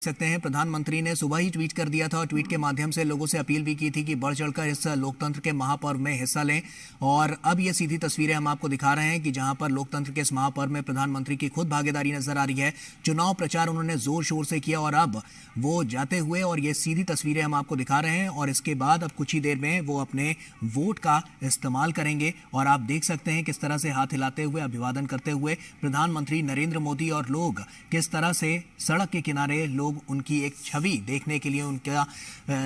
सकते हैं प्रधानमंत्री ने सुबह ही ट्वीट कर दिया था और ट्वीट के माध्यम से लोगों से अपील भी की थी कि बढ़ चढ़कर इस लोकतंत्र के महापर्व में हिस्सा लें। और अब ये सीधी तस्वीरें हम आपको दिखा रहे हैं कि जहां पर लोकतंत्र के इस महापर्व में प्रधानमंत्री की खुद भागीदारी नजर आ रही है। चुनाव प्रचार उन्होंने जोर शोर से किया और अब वो जाते हुए, और ये सीधी तस्वीरें हम आपको दिखा रहे हैं। और इसके बाद अब कुछ ही देर में वो अपने वोट का इस्तेमाल करेंगे और आप देख सकते हैं किस तरह से हाथ हिलाते हुए, अभिवादन करते हुए प्रधानमंत्री नरेंद्र मोदी और लोग किस तरह से सड़क के किनारे उनकी एक छवि देखने के लिए, उनका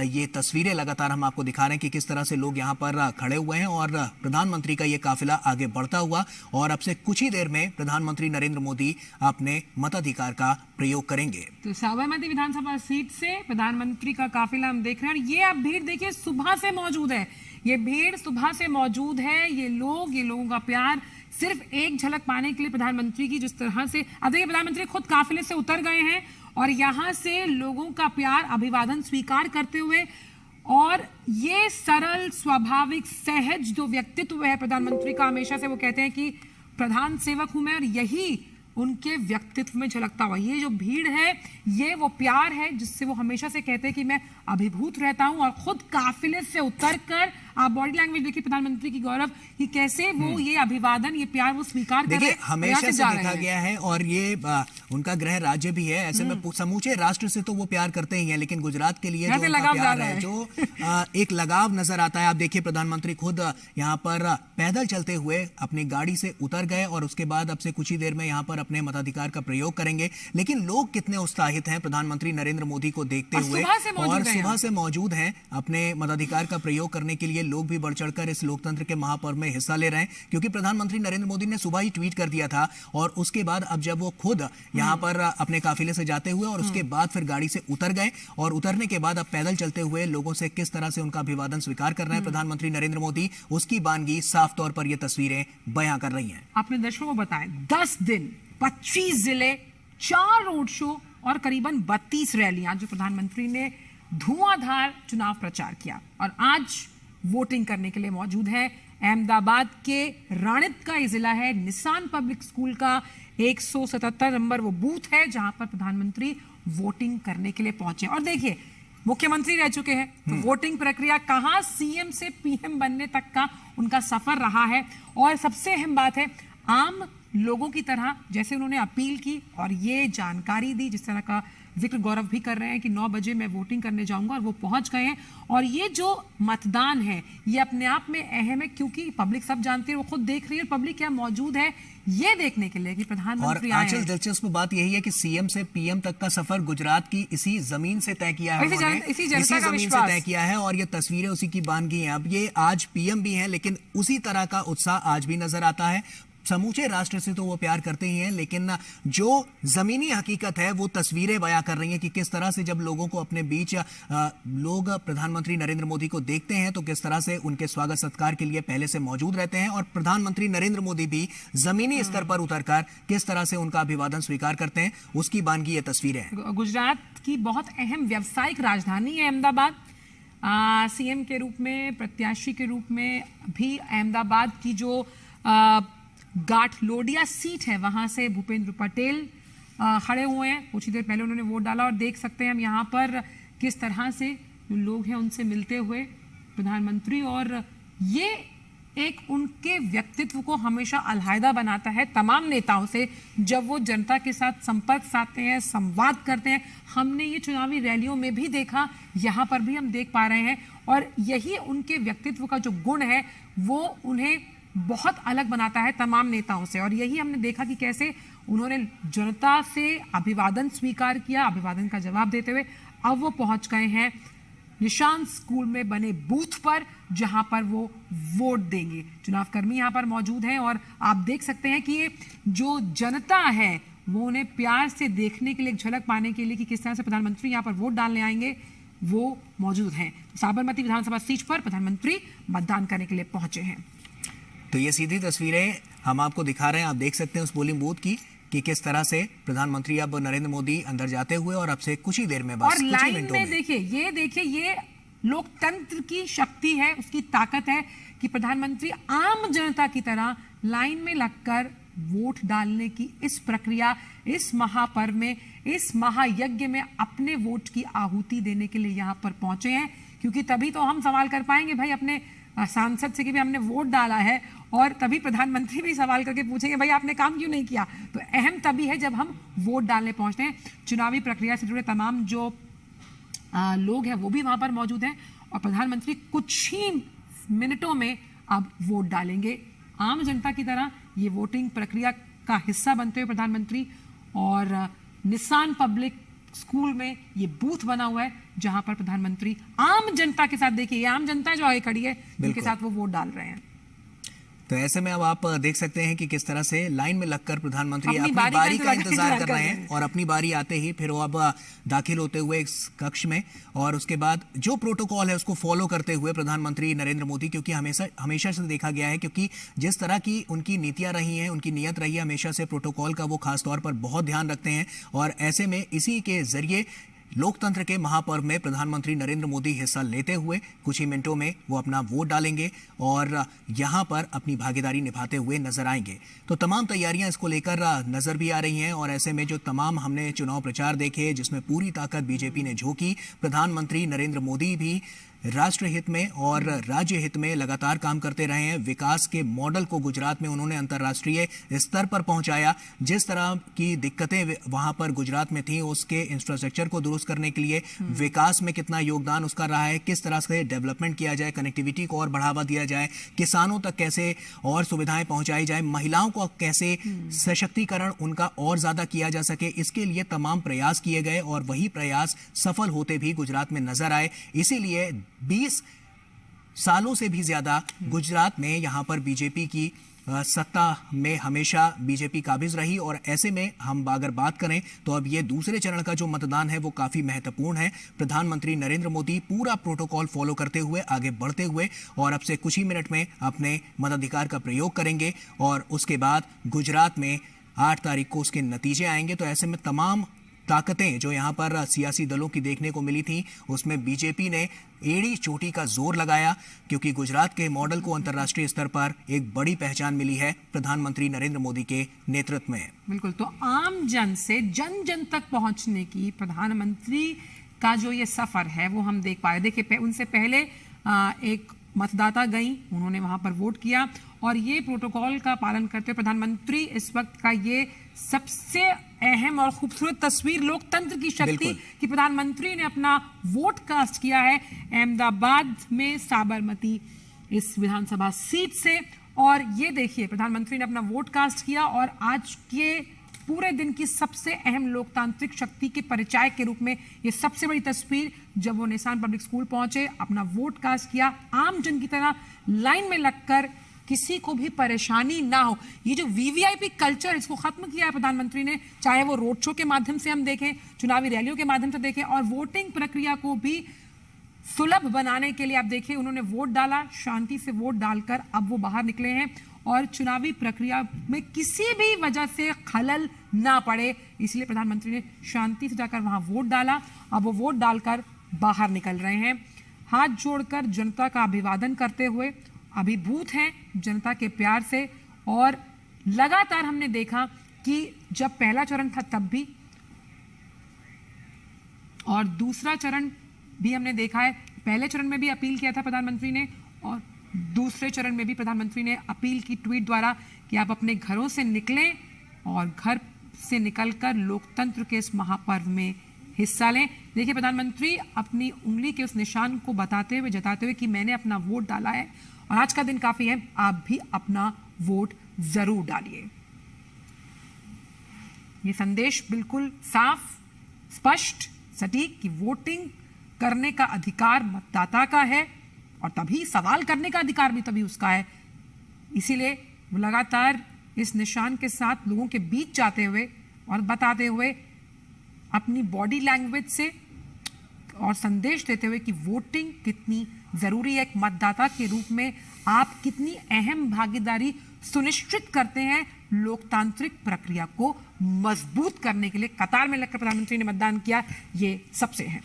ये तस्वीरें लगातार हम आपको दिखा रहे हैं कि किस तरह से लोग यहां पर खड़े हुए हैं और प्रधानमंत्री का ये काफिला आगे बढ़ता हुआ। और अब से कुछ ही देर में प्रधानमंत्री नरेंद्र मोदी अपने मताधिकार का प्रयोग करेंगे। तो साबरमती विधानसभा सीट से प्रधानमंत्री का काफिला हम देख रहे हैं। ये आप भीड़ देखिए, सुबह से मौजूद है। ये भीड़ सुबह से मौजूद है। ये लोगों का प्यार सिर्फ एक झलक पाने के लिए प्रधानमंत्री की जिस तरह से, अब देखिए प्रधानमंत्री खुद काफिले से उतर गए हैं और यहां से लोगों का प्यार, अभिवादन स्वीकार करते हुए, और ये सरल, स्वाभाविक, सहज जो व्यक्तित्व है प्रधानमंत्री का, हमेशा से वो कहते हैं कि प्रधान सेवक हूं मैं, और यही उनके व्यक्तित्व में झलकता हुआ ये जो भीड़ है, ये वो प्यार है जिससे वो हमेशा से कहते हैं कि मैं अभिभूत रहता हूं। और खुद काफिले से उतरकर आप बॉडी लैंग्वेज देखिए प्रधानमंत्री की, गौरव, कि कैसे वो ये अभिवादन, ये प्यार वो स्वीकार कर रहे हैं। हमेशा से देखा गया है और ये उनका गृह राज्य भी है। ऐसे में समूचे राष्ट्र से तो वो प्यार करते ही हैं, लेकिन गुजरात के लिए जो उनका प्यार है, जो एक लगाव नजर आता है। आप देखिए प्रधानमंत्री खुद यहाँ पर पैदल चलते हुए अपनी गाड़ी से उतर गए और उसके बाद अब से कुछ ही देर में यहाँ पर अपने मताधिकार का प्रयोग करेंगे। लेकिन लोग कितने उत्साहित हैं प्रधानमंत्री नरेंद्र मोदी को देखते हुए, और सुबह से मौजूद हैं अपने मताधिकार का प्रयोग करने के लिए। लोग भी बढ़ चढ़कर इस लोकतंत्र के महापर्व में हिस्सा ले रहे हैं, क्योंकि प्रधानमंत्री नरेंद्र मोदी ने सुबह ही ट्वीट कर दिया था और उसके बाद अब जब वो खुद यहाँ पर अपने काफिले से जाते हुए और उसके बाद फिर गाड़ी से उतर गए और उतरने के बाद अब पैदल चलते हुए लोगों से किस तरह से उनका अभिवादन स्वीकार कर रहे हैं प्रधानमंत्री नरेंद्र मोदी, उसकी बानगी साफ तौर पर ये तस्वीरें बयां कर रही हैं। आपने दर्शकों को बताएं, 10 दिन 25 जिले, 4 रोड शो और करीबन 32 रैलियां जो प्रधानमंत्री ने धुआंधार चुनाव प्रचार किया, और आज वोटिंग करने के लिए मौजूद है। अहमदाबाद के राणित का ये जिला है। निसान पब्लिक स्कूल का 177 नंबर वो बूथ है जहां पर प्रधानमंत्री वोटिंग करने के लिए पहुंचे। और देखिए, मुख्यमंत्री रह चुके हैं, तो वोटिंग प्रक्रिया कहां सीएम से पीएम बनने तक का उनका सफर रहा है। और सबसे अहम बात है, आम लोगों की तरह जैसे उन्होंने अपील की और ये जानकारी दी, जिस तरह का जिक्र गौरव भी कर रहे हैं कि 9 बजे मैं वोटिंग करने जाऊंगा, और वो पहुंच गए हैं। और ये जो मतदान है ये अपने आप में अहम है, क्योंकि पब्लिक सब जानती है, वो खुद देख रही है, पब्लिक क्या मौजूद है ये देखने के लिए कि प्रधानमंत्री आए हैं। दिलचस्प बात यही है कि सीएम से पीएम तक का सफर गुजरात की इसी जमीन से तय किया है, इसी जमीन से तय किया है, और ये तस्वीरें उसी की बानगी हैं। अब ये आज पीएम भी हैं, लेकिन उसी तरह का उत्साह आज भी नजर आता है। समूचे राष्ट्र से तो वो प्यार करते ही हैं, लेकिन जो जमीनी हकीकत है वो तस्वीरें बयां कर रही हैं कि किस तरह से जब लोगों को अपने बीच लोग प्रधानमंत्री नरेंद्र मोदी को देखते हैं तो किस तरह से उनके स्वागत सत्कार के लिए पहले से मौजूद रहते हैं, और प्रधानमंत्री नरेंद्र मोदी भी जमीनी स्तर पर उतरकर किस तरह से उनका अभिवादन स्वीकार करते हैं, उसकी बानगी ये तस्वीरें हैं। गुजरात की बहुत अहम व्यावसायिक राजधानी है अहमदाबाद। सीएम के रूप में, प्रत्याशी के रूप में भी अहमदाबाद की जो गाठलोडिया सीट है वहां से भूपेंद्र पटेल खड़े हुए हैं। कुछ ही देर पहले उन्होंने वोट डाला, और देख सकते हैं हम यहाँ पर किस तरह से जो लोग हैं उनसे मिलते हुए प्रधानमंत्री, और ये एक उनके व्यक्तित्व को हमेशा अलहदा बनाता है तमाम नेताओं से जब वो जनता के साथ संपर्क साधते हैं, संवाद करते हैं। हमने ये चुनावी रैलियों में भी देखा, यहाँ पर भी हम देख पा रहे हैं, और यही उनके व्यक्तित्व का जो गुण है वो उन्हें बहुत अलग बनाता है तमाम नेताओं से। और यही हमने देखा कि कैसे उन्होंने जनता से अभिवादन स्वीकार किया, अभिवादन का जवाब देते हुए अब वो पहुंच गए हैं निशान स्कूल में बने बूथ पर, जहां पर वो वोट देंगे। चुनाव कर्मी यहां पर मौजूद हैं, और आप देख सकते हैं कि ये जो जनता है वो उन्हें प्यार से देखने के लिए, झलक पाने के लिए कि किस तरह से प्रधानमंत्री यहां पर वोट डालने आएंगे, वो मौजूद हैं। साबरमती विधानसभा सीट पर प्रधानमंत्री मतदान करने के लिए पहुंचे हैं। तो ये सीधी तस्वीरें हम आपको दिखा रहे हैं, आप देख सकते हैं उस पोलिंग बूथ की कि किस तरह से प्रधानमंत्री अब नरेंद्र मोदी अंदर जाते हुए, और अब से कुछ ही देर में, बस और लाइन में देखिए, ये लोकतंत्र की शक्ति है, उसकी ताकत है कि प्रधानमंत्री आम जनता की तरह लाइन में लगकर वोट डालने की इस प्रक्रिया, इस महापर्व में, इस महायज्ञ में अपने वोट की आहुति देने के लिए यहाँ पर पहुंचे हैं, क्योंकि तभी तो हम सवाल कर पाएंगे भाई अपने सांसद से कि भी हमने वोट डाला है, और तभी प्रधानमंत्री भी सवाल करके पूछेंगे भाई आपने काम क्यों नहीं किया। तो अहम तभी है जब हम वोट डालने पहुंचते हैं। चुनावी प्रक्रिया से जुड़े तमाम जो लोग हैं वो भी वहां पर मौजूद हैं, और प्रधानमंत्री कुछ ही मिनटों में अब वोट डालेंगे। आम जनता की तरह ये वोटिंग प्रक्रिया का हिस्सा बनते हुए प्रधानमंत्री, और निसान पब्लिक स्कूल में ये बूथ बना हुआ है जहां पर प्रधानमंत्री आम जनता के साथ, देखिए ये आम जनता जो आगे खड़ी है जिनके साथ वो वोट डाल रहे हैं। तो ऐसे में अब आप देख सकते हैं कि किस तरह से लाइन में लगकर प्रधानमंत्री अपनी बारी का इंतजार कर रहे हैं, और अपनी बारी आते ही फिर वो अब दाखिल होते हुए इस कक्ष में, और उसके बाद जो प्रोटोकॉल है उसको फॉलो करते हुए प्रधानमंत्री नरेंद्र मोदी, क्योंकि हमेशा से देखा गया है, क्योंकि जिस तरह की उनकी नीतियां रही हैं, उनकी नीयत रही है हमेशा से प्रोटोकॉल का, वो खासतौर पर बहुत ध्यान रखते हैं। और ऐसे में इसी के जरिए लोकतंत्र के महापर्व में प्रधानमंत्री नरेंद्र मोदी हिस्सा लेते हुए कुछ ही मिनटों में वो अपना वोट डालेंगे और यहां पर अपनी भागीदारी निभाते हुए नजर आएंगे। तो तमाम तैयारियां इसको लेकर नजर भी आ रही हैं, और ऐसे में जो तमाम हमने चुनाव प्रचार देखे जिसमें पूरी ताकत बीजेपी ने झोंकी, प्रधानमंत्री नरेंद्र मोदी भी राष्ट्र हित में और राज्य हित में लगातार काम करते रहे हैं। विकास के मॉडल को गुजरात में उन्होंने अंतर्राष्ट्रीय स्तर पर पहुंचाया। जिस तरह की दिक्कतें वहां पर गुजरात में थी, उसके इंफ्रास्ट्रक्चर को दुरुस्त करने के लिए विकास में कितना योगदान उसका रहा है, किस तरह से डेवलपमेंट किया जाए, कनेक्टिविटी को और बढ़ावा दिया जाए, किसानों तक कैसे और सुविधाएं पहुंचाई जाए, महिलाओं को कैसे सशक्तिकरण उनका और ज्यादा किया जा सके, इसके लिए तमाम प्रयास किए गए, और वही प्रयास सफल होते भी गुजरात में नजर आए। इसीलिए 20 सालों से भी ज्यादा गुजरात में यहां पर बीजेपी की सत्ता में हमेशा बीजेपी काबिज रही, और ऐसे में हम अगर बात करें तो अब ये दूसरे चरण का जो मतदान है वो काफी महत्वपूर्ण है। प्रधानमंत्री नरेंद्र मोदी पूरा प्रोटोकॉल फॉलो करते हुए आगे बढ़ते हुए और अब से कुछ ही मिनट में अपने मताधिकार का प्रयोग करेंगे, और उसके बाद गुजरात में 8 तारीख को उसके नतीजे आएंगे। तो ऐसे में तमाम ताकतें जो यहां पर सियासी दलों की देखने को मिली थी, उसमें बीजेपी ने एड़ी चोटी का जोर लगाया, क्योंकि गुजरात के मॉडल को अंतर्राष्ट्रीय स्तर पर एक बड़ी पहचान मिली है प्रधानमंत्री नरेंद्र मोदी के नेतृत्व में। बिल्कुल, तो आम जन से जन जन तक पहुंचने की प्रधानमंत्री का जो ये सफर है वो हम देख पाए। देखिए उनसे पहले एक मतदाता गई, उन्होंने वहां पर वोट किया, और ये प्रोटोकॉल का पालन करते हुए प्रधानमंत्री इस वक्त का ये सबसे अहम और खूबसूरत तस्वीर लोकतंत्र की शक्ति कि प्रधानमंत्री ने अपना वोट कास्ट किया है अहमदाबाद में साबरमती इस विधानसभा सीट से। और ये देखिए प्रधानमंत्री ने अपना वोट कास्ट किया, और आज के पूरे दिन की सबसे अहम लोकतांत्रिक शक्ति के परिचय के रूप में ये सबसे बड़ी तस्वीर, जब वो निसान पब्लिक स्कूल पहुंचे, अपना वोट कास्ट किया, आम जन की तरह लाइन में लगकर, किसी को भी परेशानी ना हो। ये जो वीवीआईपी कल्चर, इसको खत्म किया है प्रधानमंत्री ने, चाहे वो रोड शो के माध्यम से हम देखें, चुनावी रैलियों के माध्यम से देखें, और वोटिंग प्रक्रिया को भी सुलभ बनाने के लिए आप देखिए उन्होंने वोट डाला, शांति से वोट डालकर अब वो बाहर निकले हैं, और चुनावी प्रक्रिया में किसी भी वजह से खलल ना पड़े, इसलिए प्रधानमंत्री ने शांति से जाकर वहां वोट डाला। अब वो वोट डालकर बाहर निकल रहे हैं, हाथ जोड़कर जनता का अभिवादन करते हुए, अभिभूत हैं जनता के प्यार से। और लगातार हमने देखा कि जब पहला चरण था तब भी, और दूसरा चरण भी हमने देखा है, पहले चरण में भी अपील किया था प्रधानमंत्री ने, और दूसरे चरण में भी प्रधानमंत्री ने अपील की ट्वीट द्वारा कि आप अपने घरों से निकलें और घर से निकलकर लोकतंत्र के इस महापर्व में हिस्सा लें। देखिए प्रधानमंत्री अपनी उंगली के उस निशान को बताते हुए, जताते हुए कि मैंने अपना वोट डाला है और आज का दिन काफी है, आप भी अपना वोट जरूर डालिए। ये संदेश बिल्कुल साफ, स्पष्ट, सटीक कि वोटिंग करने का अधिकार मतदाता का है, और तभी सवाल करने का अधिकार भी तभी उसका है। इसीलिए वो लगातार इस निशान के साथ लोगों के बीच जाते हुए और बताते हुए, अपनी बॉडी लैंग्वेज से और संदेश देते हुए कि वोटिंग कितनी जरूरी है, एक मतदाता के रूप में आप कितनी अहम भागीदारी सुनिश्चित करते हैं लोकतांत्रिक प्रक्रिया को मजबूत करने के लिए। कतार में लगकर प्रधानमंत्री ने मतदान किया, ये सबसे है।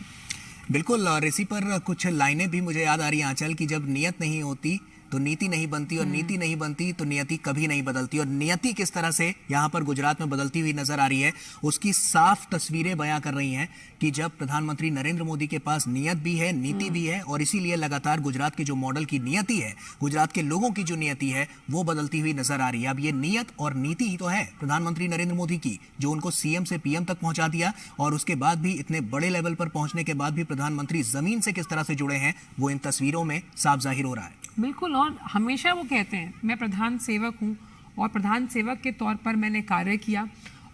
बिल्कुल, और इसी पर कुछ लाइनें भी मुझे याद आ रही हैं आंचल की, जब नियत नहीं होती तो नीति नहीं बनती, और नीति नहीं बनती तो नियति कभी नहीं बदलती। और नियति किस तरह से यहाँ पर गुजरात में बदलती हुई नजर आ रही है, उसकी साफ तस्वीरें बयां कर रही हैं कि जब प्रधानमंत्री नरेंद्र मोदी के पास नियत भी है, नीति भी है, और इसीलिए लगातार गुजरात के जो मॉडल की नियति है, गुजरात के लोगों की जो नियति है, वो बदलती हुई नजर आ रही है। अब ये नियत और नीति ही तो है प्रधानमंत्री नरेंद्र मोदी की, जो उनको सीएम से पीएम तक पहुंचा दिया, और उसके बाद भी इतने बड़े लेवल पर पहुंचने के बाद भी प्रधानमंत्री जमीन से किस तरह से जुड़े हैं, वो इन तस्वीरों में साफ जाहिर हो रहा है। बिल्कुल, और हमेशा वो कहते हैं मैं प्रधान सेवक हूँ, और प्रधान सेवक के तौर पर मैंने कार्य किया,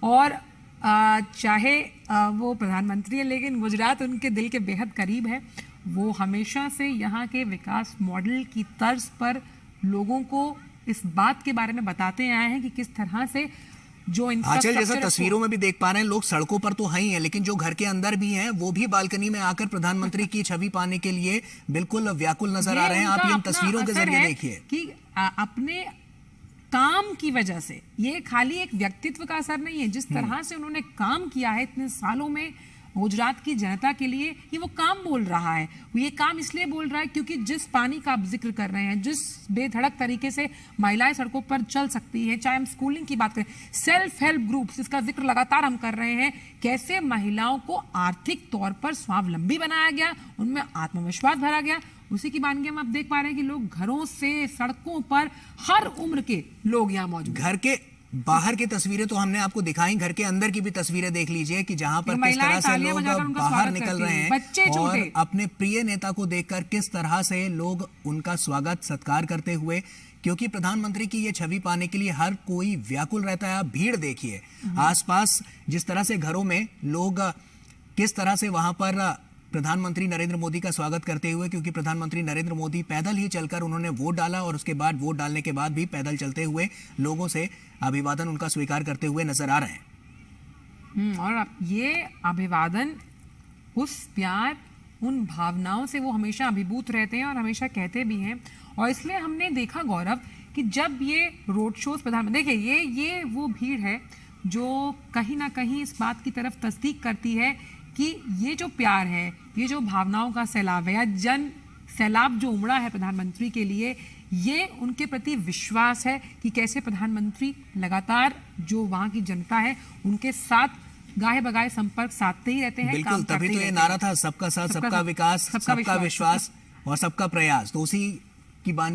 और चाहे वो प्रधानमंत्री है, लेकिन गुजरात उनके दिल के बेहद करीब है। वो हमेशा से यहाँ के विकास मॉडल की तर्ज पर लोगों को इस बात के बारे में बताते आए हैं कि किस तरह से जो आंचल, जैसा तस्वीरों में भी देख पा रहे हैं, लोग सड़कों पर तो हैं ही हैं, लेकिन जो घर के अंदर भी हैं वो भी बालकनी में आकर प्रधानमंत्री की छवि पाने के लिए बिल्कुल व्याकुल नजर आ रहे हैं। आप इन तस्वीरों के जरिए देखिए कि अपने काम की वजह से, ये खाली एक व्यक्तित्व का असर नहीं है, जिस तरह से उन्होंने काम किया है इतने सालों में गुजरात की जनता के लिए, ये वो काम बोल रहा है। वो ये काम इसलिए बोल रहा है क्योंकि जिस पानी का आप जिक्र कर रहे हैं, जिस बेधड़क तरीके से महिलाएं सड़कों पर चल सकती हैं, चाहे हम स्कूलिंग की बात करें, सेल्फ हेल्प ग्रुप्स, इसका जिक्र लगातार हम कर रहे हैं, कैसे महिलाओं को आर्थिक तौर पर स्वावलंबी बनाया गया, उनमें आत्मविश्वास भरा गया, उसी की बानगी हम अब देख पा रहे हैं कि लोग घरों से, सड़कों पर हर उम्र के लोग यहाँ मौजूद। घर के बाहर की तस्वीरें तो हमने आपको दिखाई, घर के अंदर की भी तस्वीरें देख लीजिए कि जहां पर किस तरह से लोग बाहर निकल रहे हैं और अपने प्रिय नेता को देखकर किस तरह से लोग उनका स्वागत सत्कार करते हुए, क्योंकि प्रधानमंत्री की ये छवि पाने के लिए हर कोई व्याकुल रहता है। आप भीड़ देखिए आसपास, जिस तरह से घरों में लोग किस तरह से वहां पर प्रधानमंत्री नरेंद्र मोदी का स्वागत करते हुए, क्योंकि प्रधानमंत्री नरेंद्र मोदी पैदल ही चलकर उन्होंने वोट डाला, और उसके बाद वोट डालने के बाद भी पैदल चलते हुए लोगों से अभिवादन उनका स्वीकार करते हुए नजर आ रहे हैं। और ये अभिवादन, उस प्यार, उन भावनाओं से वो हमेशा अभिभूत रहते हैं और हमेशा कहते भी हैं। और इसलिए हमने देखा गौरव कि जब ये रोड शोज प्रधानमंत्री, देखिए ये वो भीड़ है जो कहीं ना कहीं इस बात की तरफ तस्दीक करती है कि ये जो प्यार है, ये जो भावनाओं का सैलाब है, या जन सैलाब जो उमड़ा है प्रधानमंत्री के लिए, ये उनके प्रति विश्वास है कि कैसे प्रधानमंत्री लगातार जो वहाँ की जनता है उनके साथ गाहे बगाहे संपर्क साधते ही रहते हैं। बिल्कुल, तभी तो ये नारा था, सबका साथ, सबका विकास, सबका विश्वास और सबका प्रयास। तो उसी की बात